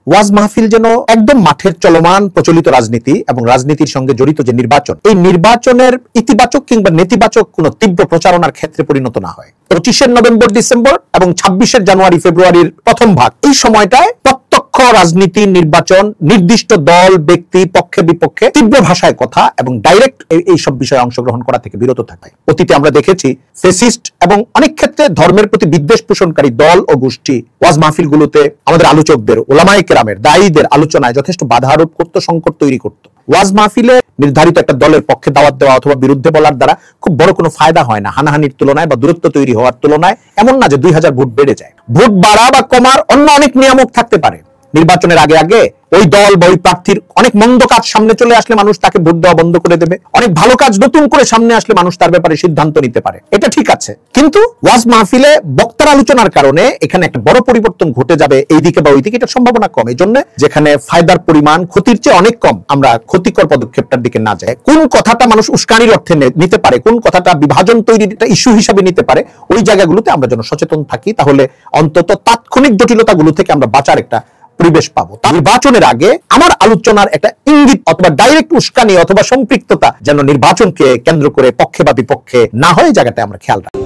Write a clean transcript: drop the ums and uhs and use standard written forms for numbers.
ওয়াজ মাহফিল যেন একদম মাঠের চলমান প্রচলিত রাজনীতি এবং রাজনীতির সঙ্গে জড়িত যে নির্বাচন, এই নির্বাচনের ইতিবাচক কিংবা নেতিবাচক কোন তীব্র প্রচারণার ক্ষেত্রে পরিণত না হয়। 25 নভেম্বর ডিসেম্বর এবং 26 জানুয়ারি ফেব্রুয়ারির প্রথম ভাগ, এই সময়টায় প্রত্যক্ষ রাজনীতি, নির্বাচন, নির্দিষ্ট দল, ব্যক্তি, পক্ষে বিপক্ষে তীব্র ভাষায় কথা এবং ডাইরেক্ট এই সব বিষয়ে অংশগ্রহণ করা থেকে বিরত থাকায়। অতীতে আমরা দেখেছি ফেসিস্ট এবং অনেক ক্ষেত্রে ধর্মের প্রতি বিদ্বেষ পোষণকারী দল ও গোষ্ঠী ওয়াজ মাহফিলগুলোতে আমাদের আলোচকদের, ওলামায়ে কেরামের, দায়ীদের আলোচনায় যথেষ্ট বাধা আরোপ করতো, সংকট তৈরি করতো। ওয়াজ মাহফিলে নির্ধারিত একটা দলের পক্ষে দাওয়াত দেওয়া অথবা বিরুদ্ধে বলার দ্বারা খুব বড় কোনো ফায়দা হয় না, হানাহানির তুলনায় বা দূরত্ব তৈরি হওয়ার তুলনায়। এমন না যে 2000 ভোট বেড়ে যায়। ভোট বাড়া বা কমার অন্য অনেক নিয়ামক থাকতে পারে। নির্বাচনের আগে আগে ওই দল বা ওই প্রার্থীর অনেক মন্দ কাজ সামনে চলে আসলে মানুষ তাকে ভোট দেওয়া বন্ধ করে দেবে, অনেক ভালো কাজ নতুন করে সামনে আসলে মানুষ তার ব্যাপারে সিদ্ধান্ত নিতে পারে, এটা ঠিক আছে। কিন্তু ওয়াজ মাহফিলে বক্তার আলোচনার কারণে এখানে একটা বড় পরিবর্তন ঘটে যাবে এইদিকে বা ওইদিকে, এটার সম্ভাবনা কম। এই জন্য যেখানে ফায়দার পরিমাণ ক্ষতির চেয়ে অনেক কম, আমরা ক্ষতিকর পদক্ষেপটার দিকে না যাই। কোন কথাটা মানুষ উস্কানির অর্থে নিতে পারে, কোন কথাটা বিভাজন তৈরির একটা ইস্যু হিসাবে নিতে পারে, ওই জায়গাগুলোতে আমরা যেন সচেতন থাকি, তাহলে অন্তত তাৎক্ষণিক জটিলতাগুলো থেকে আমরা বাঁচার একটা পরিবেশ পাবো। নির্বাচনের আগে আমার আলোচনার একটা ইঙ্গিত অথবা ডাইরেক্ট উস্কানি অথবা সম্পৃক্ততা যেন নির্বাচনকে কেন্দ্র করে পক্ষে বা বিপক্ষে না হয়, জায়গাটা আমরা খেয়াল রাখি।